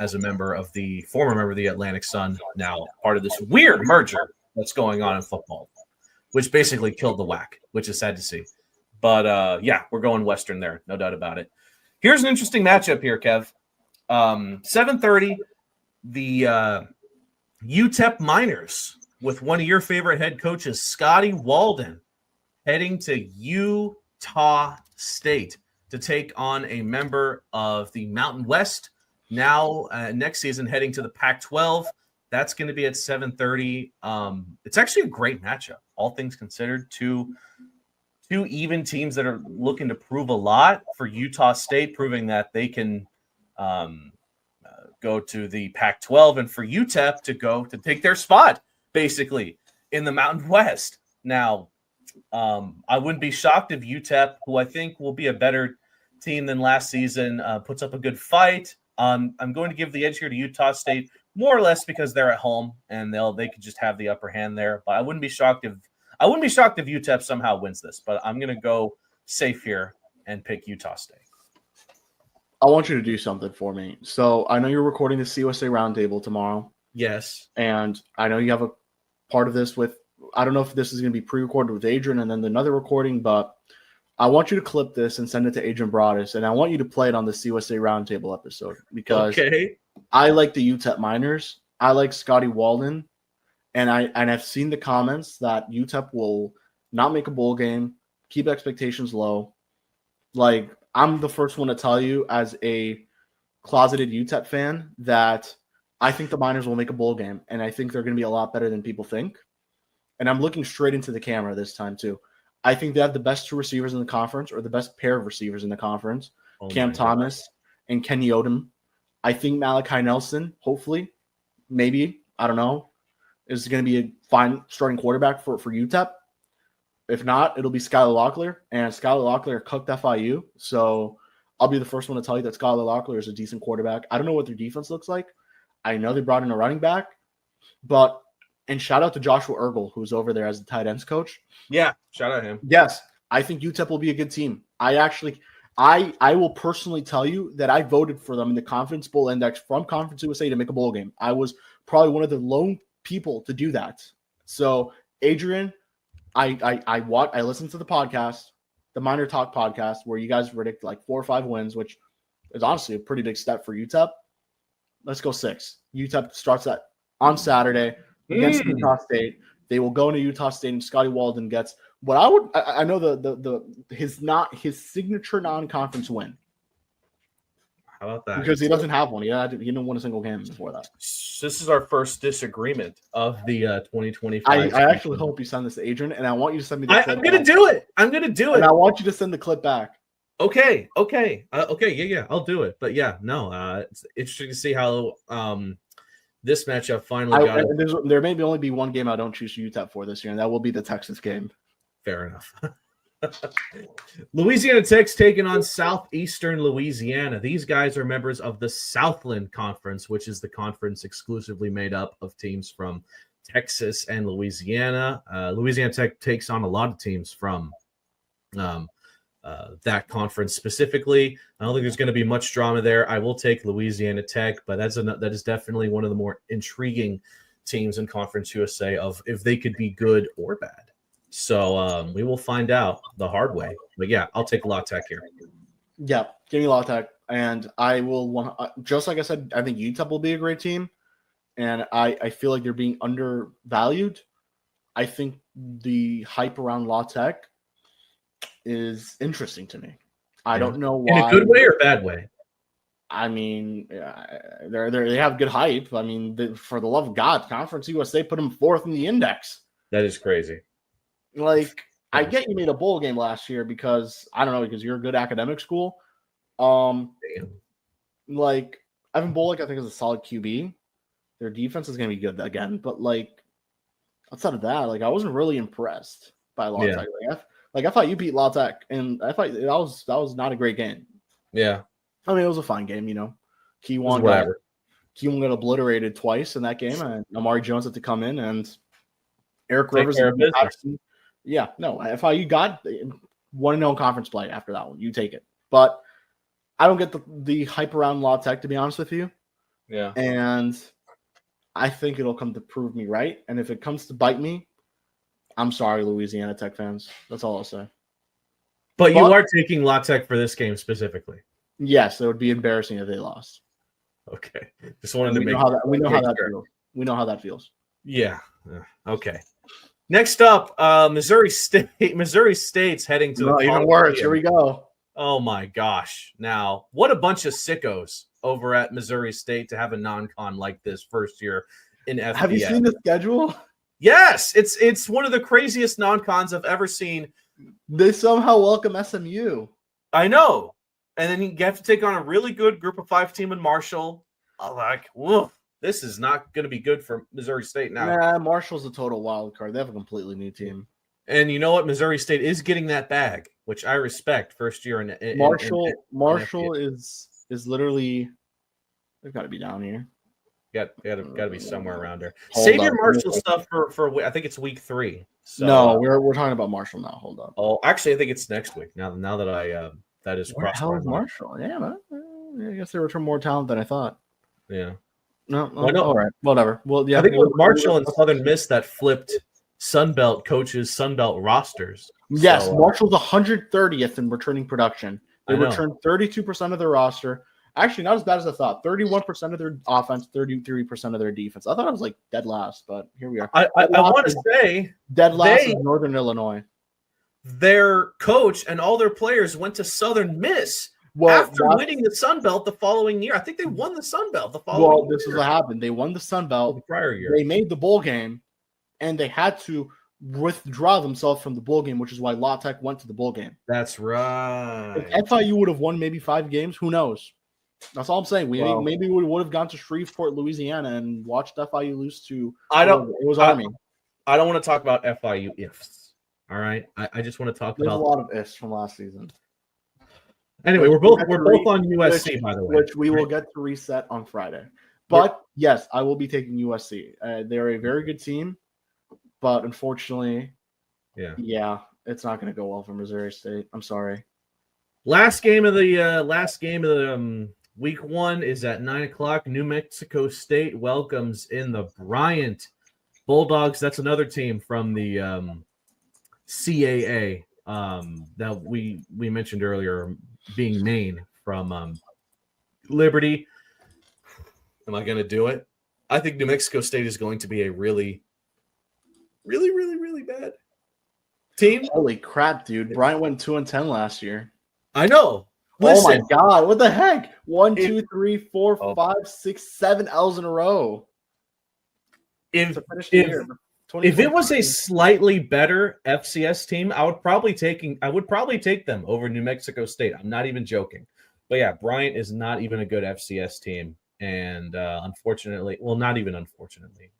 as a former member of the Atlantic Sun, now part of this weird merger that's going on in football, which basically killed the WAC, which is sad to see. But, yeah, we're going Western there, no doubt about it. Here's an interesting matchup here, Kev. 7:30, the UTEP Miners with one of your favorite head coaches, Scotty Walden, heading to Utah State to take on a member of the Mountain West. Now, next season, heading to the Pac-12. That's going to be at 7:30. It's actually a great matchup, all things considered. Two even teams that are looking to prove a lot. For Utah State, proving that they can go to the Pac-12, and for UTEP to go to take their spot, basically, in the Mountain West. Now, I wouldn't be shocked if UTEP, who I think will be a better team than last season, puts up a good fight. I'm going to give the edge here to Utah State, more or less because they're at home and they could just have the upper hand there. But I wouldn't be shocked if UTEP somehow wins this. But I'm going to go safe here and pick Utah State. I want you to do something for me. So I know you're recording the CUSA Roundtable tomorrow. Yes. And I know you have a part of this with, I don't know if this is going to be pre-recorded with Adrian and then another recording, but I want you to clip this and send it to Adrian Broadus, and I want you to play it on the CUSA Roundtable episode because I like the UTEP Miners. I like Scotty Walden, and I've seen the comments that UTEP will not make a bowl game, keep expectations low. Like, I'm the first one to tell you as a closeted UTEP fan that I think the Miners will make a bowl game, and I think they're going to be a lot better than people think. And I'm looking straight into the camera this time too. I think they have the best two receivers in the conference, or the best pair of receivers in the conference, Cam Thomas and Kenny Odom. I think Malachi Nelson, hopefully, maybe, I don't know, is going to be a fine starting quarterback for UTEP. If not, it'll be Skylar Locklear, and Skylar Locklear cooked FIU. So I'll be the first one to tell you that Skylar Locklear is a decent quarterback. I don't know what their defense looks like. I know they brought in a running back, and shout out to Joshua Ergel, who's over there as the tight ends coach. Yeah, shout out him. Yes, I think UTEP will be a good team. I will personally tell you that I voted for them in the Confidence Bowl Index from Conference USA to make a bowl game. I was probably one of the lone people to do that. So, Adrian, I listened to the podcast, the Miner Talk podcast, where you guys predict like 4 or 5 wins, which is honestly a pretty big step for UTEP. Let's go 6. UTEP starts that on Saturday against Utah State. They will go into Utah State, and Scotty Walden gets what I know his signature non-conference win. How about that? Because he doesn't have one. He didn't win a single game before that. This is our first disagreement of the 2025. I actually hope you send this to Adrian, and I want you to send me the clip. I'm going to do it. And I want you to send the clip back. Okay. Yeah, I'll do it. But yeah, no, it's interesting to see how this matchup finally got. There may only be one game I don't choose UTEP for this year, and that will be the Texas game. Fair enough. Louisiana Tech's taking on Southeastern Louisiana. These guys are members of the Southland Conference, which is the conference exclusively made up of teams from Texas and Louisiana. Louisiana Tech takes on a lot of teams from that conference specifically. I don't think there's going to be much drama there. I will take Louisiana Tech, but that is definitely one of the more intriguing teams in Conference USA of if they could be good or bad. So we will find out the hard way. But yeah, I'll take La Tech here. Yeah, give me La Tech. And I will, just like I said, I think UTEP will be a great team. and I feel like they're being undervalued. I think the hype around La Tech is interesting to me. I don't know why. In a good way or bad way? I mean, they have good hype. I mean, for the love of God, Conference USA put them 4th in the index. That is crazy. Like, I get you made a bowl game last year because I don't know, because you're a good academic school. Like Evan Bollick, I think is a solid QB. Their defense is going to be good again, but like outside of that, like I wasn't really impressed by La Tech. Like FIU beat La Tech, and that was not a great game. Yeah, I mean it was a fine game, you know. Keywon got obliterated twice in that game, and Amari Jones had to come in, and Eric Rivers. Yeah, no, FIU got 1-0 conference play after that one. You take it, but I don't get the hype around La Tech, to be honest with you. Yeah, and I think it'll come to prove me right. And if it comes to bite me, I'm sorry, Louisiana Tech fans. That's all I'll say. But you are taking La Tech for this game specifically. Yes, it would be embarrassing if they lost. Okay, just wanted to we know how that feels. We know how that feels. Yeah. Okay. Next up, Missouri State. Missouri State's heading to the even worse. Here we go. Oh my gosh! Now, what a bunch of sickos over at Missouri State to have a non-con like this first year in FBS. Have you seen the schedule? Yes, it's one of the craziest non-cons I've ever seen. They somehow welcome SMU. I know. And then you have to take on a really good group of 5 team in Marshall. I'm like, whoa, this is not going to be good for Missouri State now. Nah, Marshall's a total wild card. They have a completely new team. And you know what? Missouri State is getting that bag, which I respect. First year in Marshall is literally. They've got to be down here. Got to be somewhere around there. Save your Marshall stuff for I think it's week 3. So, no, we're talking about Marshall now. Hold up. Oh, actually, I think it's next week. Now that I that is crossed my mind. Marshall? Yeah, I guess they return more talent than I thought. Yeah. No. All right. Whatever. Well, yeah. I think it was Marshall and Southern Miss that flipped Sunbelt coaches' Sunbelt rosters. Yes, so, Marshall's 130th in returning production. They returned 32% of their roster. Actually, not as bad as I thought. 31% of their offense, 33% of their defense. I thought it was like dead last, but here we are. I want to say dead last is Northern Illinois. Their coach and all their players went to Southern Miss after winning the Sun Belt the following year. I think they won the Sun Belt the following year. Well, this is what happened. They won the Sun Belt the prior year. They made the bowl game, and they had to withdraw themselves from the bowl game, which is why La Tech went to the bowl game. That's right. If FIU would have won maybe 5 games, who knows? That's all I'm saying. Maybe we would have gone to Shreveport, Louisiana, and watched FIU lose to. It was Army. I don't want to talk about FIU ifs. All right, I just want to talk about a lot of ifs from last season. Anyway, we're both on USC, by the way, which we will get to reset on Friday. But yes, I will be taking USC. They're a very good team, but unfortunately, yeah, it's not going to go well for Missouri State. I'm sorry. Last game of the week 1 is at 9:00. New Mexico State welcomes in the Bryant Bulldogs. That's another team from the CAA that we mentioned earlier, being Maine from Liberty. Am I going to do it? I think New Mexico State is going to be a really, really, really, really bad team. Holy crap, dude! Bryant went 2-10 last year. I know. Listen, oh my God! What the heck? 1, 2, 3, 4, 5, 6, 7 L's in a row. If it was a slightly better FCS team, I would probably take them over New Mexico State. I'm not even joking. But yeah, Bryant is not even a good FCS team, and unfortunately, well, not even unfortunately,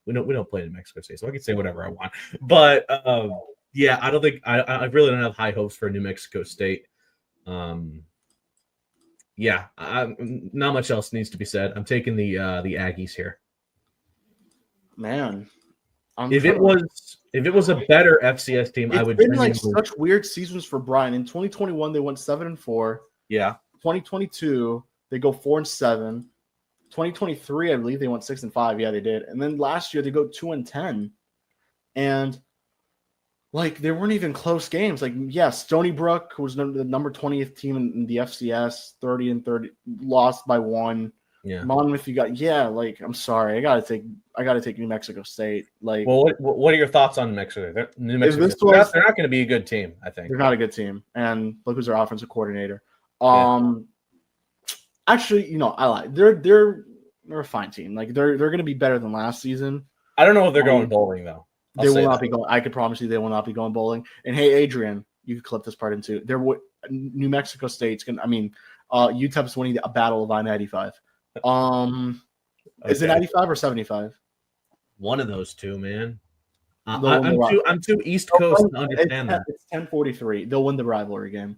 we don't play New Mexico State, so I can say whatever I want. But yeah, I don't think I really don't have high hopes for New Mexico State. Yeah, not much else needs to be said. I'm taking the Aggies here. Man, if it was a better FCS team, I would. It's been like such weird seasons for Bryant. In 2021, they went 7-4. Yeah. 2022, they go 4-7. 2023, I believe they went 6-5. Yeah, they did. And then last year they go 2-10, and like they weren't even close games. Like Stony Brook was the number 20th team in the FCS, 30-30, lost by 1. Yeah. Monmouth, you got I'm sorry, I gotta take New Mexico State. Like, well, what are your thoughts on Mexico? New Mexico, they're not going to be a good team. I think they're not a good team, and look who's their offensive coordinator. Actually, I lie. They're a fine team. Like they're going to be better than last season. I don't know if they're going bowling though. They will not be going. I could promise you, they will not be going bowling. And hey, Adrian, you could clip this part into. New Mexico State's going. UTEP's winning a battle of I-95. Is it 95 or 75? One of those two, man. I'm too East Coast to understand that. It's 10:43. They'll win the rivalry game.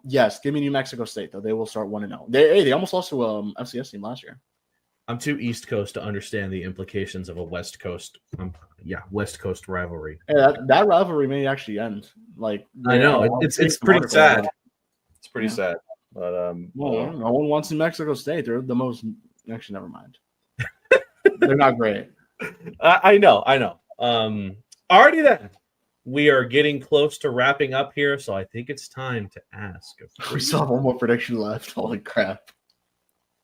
Yes, give me New Mexico State though. They will start 1-0. They almost lost to FCS team last year. I'm too East Coast to understand the implications of a West Coast. West Coast rivalry. Yeah, that rivalry may actually end. Like I know it's pretty sad. It's pretty sad. But no one wants New Mexico State. They're the most. Actually, never mind. They're not great. I know. Already then, we are getting close to wrapping up here, so I think it's time to ask. We still have one more prediction left. Holy crap.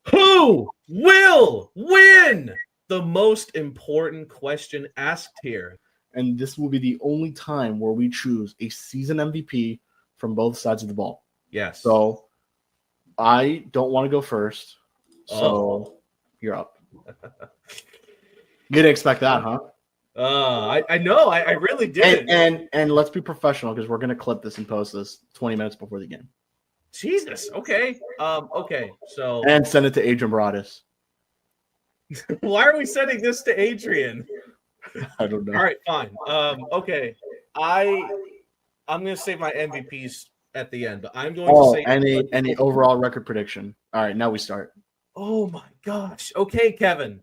Who will win? The most important question asked here. And this will be the only time where we choose a season MVP from both sides of the ball. Yes. So I don't want to go first. So you're up. You didn't expect that, huh? I know. I really did. And let's be professional because we're going to clip this and post this 20 minutes before the game. Jesus. Okay. Okay. So and send it to Adrian Broadus. Why are we sending this to Adrian? I don't know. All right, fine. Okay. I'm going to save my MVPs at the end, but I'm going to say any overall record prediction. All right, now we start. Oh my gosh. Okay, Kevin.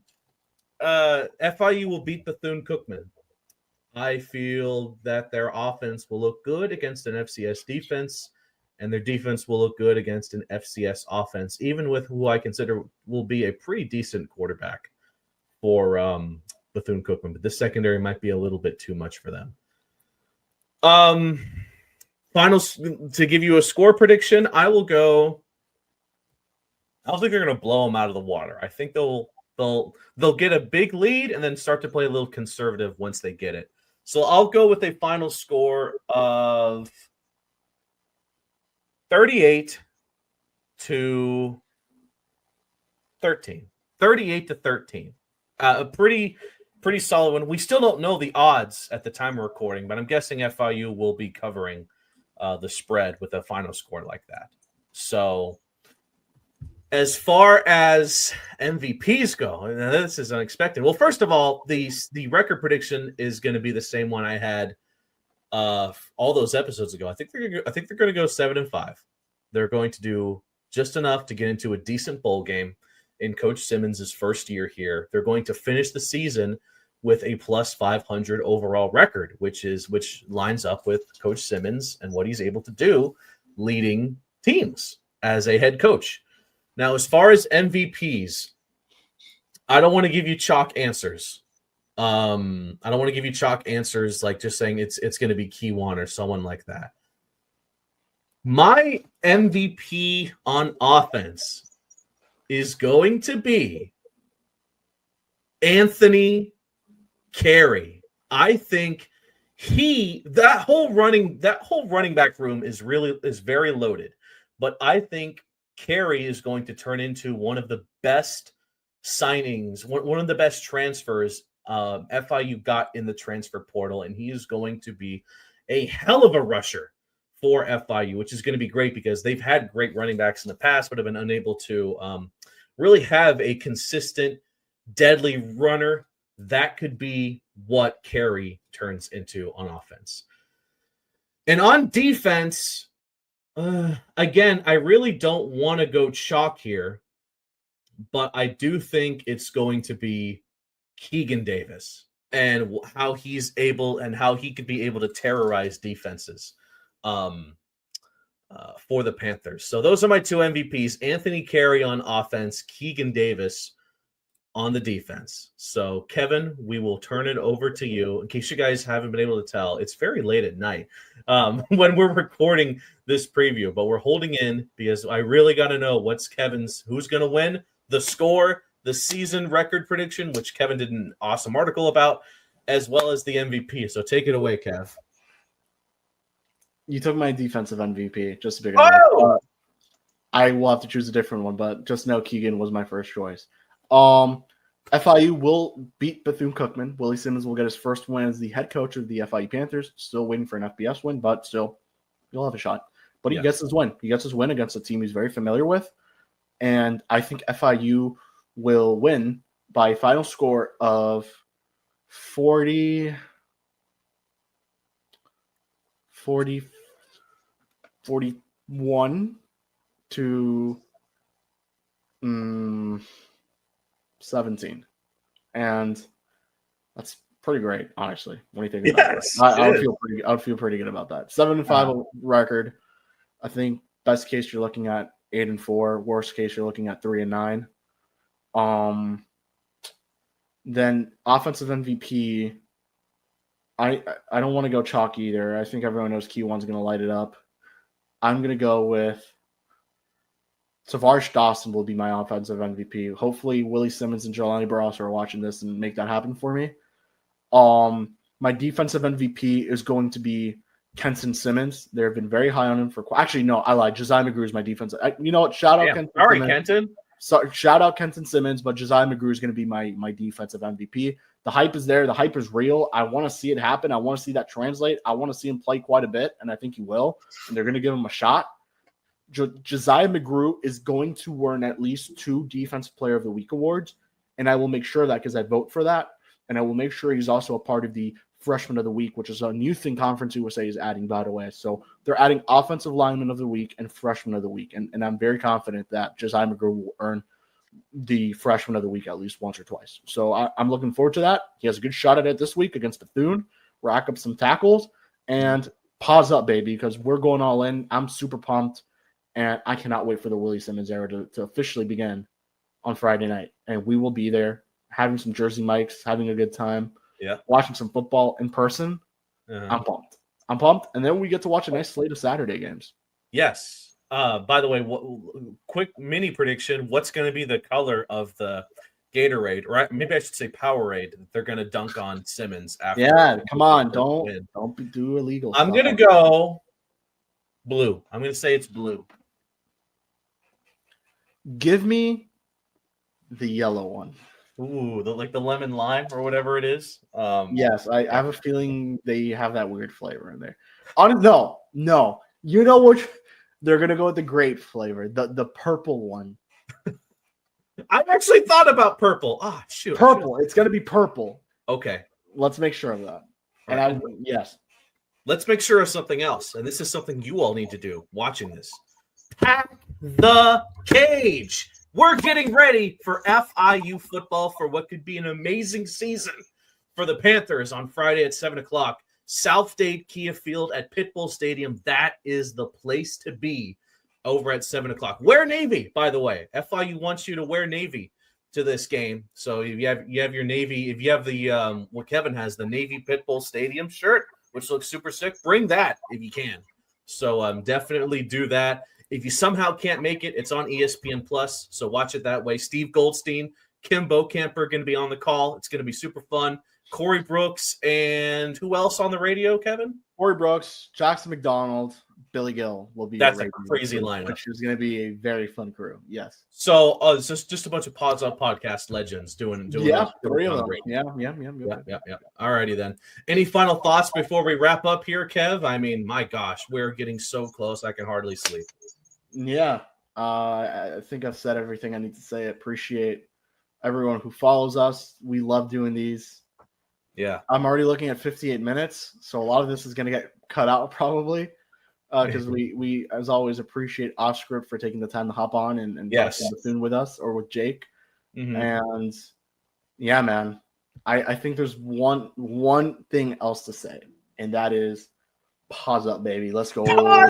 FIU will beat Bethune-Cookman. I feel that their offense will look good against an FCS defense, and their defense will look good against an FCS offense, even with who I consider will be a pretty decent quarterback for Bethune-Cookman. But this secondary might be a little bit too much for them. Finals, to give you a score prediction, I don't think they're going to blow them out of the water. I think they'll get a big lead and then start to play a little conservative once they get it. So I'll go with a final score of 38-13. 38-13. A pretty solid one. We still don't know the odds at the time of recording, but I'm guessing FIU will be covering the spread with a final score like that. So as far as MVPs go, and this is unexpected. Well, first of all, the record prediction is going to be the same one I had all those episodes ago. I think they're going to go 7-5. They're going to do just enough to get into a decent bowl game in Coach Simmons' first year here. They're going to finish the season with a plus 500 overall record, which lines up with Coach Simmons and what he's able to do leading teams as a head coach. Now, as far as MVPs, I don't want to give you chalk answers. I don't want to give you chalk answers like just saying it's going to be Keywan or someone like that. My MVP on offense is going to be Anthony Carey. I think that whole running back room is very loaded, but I think Carey is going to turn into one of the best signings, one of the best transfers FIU got in the transfer portal, and he is going to be a hell of a rusher for FIU, which is going to be great because they've had great running backs in the past, but have been unable to really have a consistent, deadly runner. That could be what Carey turns into on offense. And on defense, again, I really don't want to go chalk here, but I do think it's going to be Keegan Davis and how he's able and how he could be able to terrorize defenses for the Panthers. So those are my two MVPs, Anthony Carey on offense, Keegan Davis on the defense. So Kevin, we will turn it over to you. In case you guys haven't been able to tell, it's very late at night when we're recording this preview, but we're holding in because I really got to know who's going to win the score, the season record prediction, which Kevin did an awesome article about, as well as the MVP. So take it away, Kev. You took my defensive MVP, just to be Oh! I will have to choose a different one, but just know Keegan was my first choice. FIU will beat Bethune-Cookman. Willie Simmons will get his first win as the head coach of the FIU Panthers. Still waiting for an FBS win, but still, he'll have a shot. But he gets his win. He gets his win against a team he's very familiar with. And I think FIU will win by a final score of 41 to 17. And that's pretty great, honestly, when you think about it. I would feel pretty good about that. 7-5 record. I think best case you're looking at 8-4. Worst case you're looking at 3-9. Then offensive MVP. I don't want to go chalk either. I think everyone knows Q1's going to light it up. I'm going to go with Savarish Dawson will be my offensive MVP. Hopefully, Willie Simmons and Jelani Barros are watching this and make that happen for me. My defensive MVP is going to be Kenton Simmons. They've been very high on him for. Actually, no, I lied. Josiah McGrew is my defensive. You know what? Shout out Kenton. All right, Simmons. Kenton. So shout out Kenton Simmons, but Josiah McGrew is going to be my defensive MVP. The hype is there. The hype is real. I want to see it happen. I want to see that translate. I want to see him play quite a bit, and I think he will. And they're going to give him a shot. Josiah McGrew is going to earn at least 2 Defensive Player of the Week awards, and I will make sure that because I vote for that, and I will make sure he's also a part of the Freshman of the Week, which is a new thing Conference USA is adding, by the way. So they're adding Offensive Lineman of the Week and Freshman of the Week, and I'm very confident that Josiah McGrew will earn the Freshman of the Week at least once or twice. So I'm looking forward to that. He has a good shot at it this week against Bethune, rack up some tackles, and Paws up, baby, because we're going all in. I'm super pumped. And I cannot wait for the Willie Simmons era to officially begin on Friday night. And we will be there having some Jersey Mikes, having a good time, watching some football in person. I'm pumped. And then we get to watch a nice slate of Saturday games. Yes. By the way, quick mini prediction. What's going to be the color of the Gatorade? Right? Maybe I should say Powerade. They're going to dunk on Simmons after. Yeah, come on. Don't do illegal I'm going to go blue. I'm going to say it's blue. Give me the yellow one. Ooh, like the lemon lime or whatever it is. Yes, I have a feeling they have that weird flavor in there. No. You know what? They're gonna go with the grape flavor, the purple one. I've actually thought about purple. Ah, shoot. Purple. It's gonna be purple. Okay. Let's make sure of that. Yes. Let's make sure of something else, and this is something you all need to do watching this. Pack the cage. We're getting ready for FIU football for what could be an amazing season for the Panthers on Friday at 7 o'clock. South Dade Kia Field at Pitbull Stadium. That is the place to be over at 7 o'clock. Wear Navy, by the way. FIU wants you to wear Navy to this game. So if you have your Navy, if you have the what Kevin has, the Navy Pitbull Stadium shirt, which looks super sick, bring that if you can. So definitely do that. If you somehow can't make it, it's on ESPN Plus, so watch it that way. Steve Goldstein, Kim Bokamper are going to be on the call. It's going to be super fun. Corey Brooks, and who else on the radio, Kevin? Corey Brooks, Jackson McDonald, Billy Gill will be. That's a crazy lineup. Which is going to be a very fun crew. Yes. So it's just a bunch of Paws Up podcast legends doing. Yeah, 3 of them. Yeah. All righty then. Any final thoughts before we wrap up here, Kev? I mean, my gosh, we're getting so close. I can hardly sleep. Yeah. I think I've said everything I need to say. I appreciate everyone who follows us. We love doing these. Yeah. I'm already looking at 58 minutes, so a lot of this is going to get cut out probably because we, as always, appreciate Offscript for taking the time to hop on and talk Bethune with us or with Jake. Mm-hmm. And, yeah, man, I think there's one thing else to say, and that is Paws up, baby. Let's go.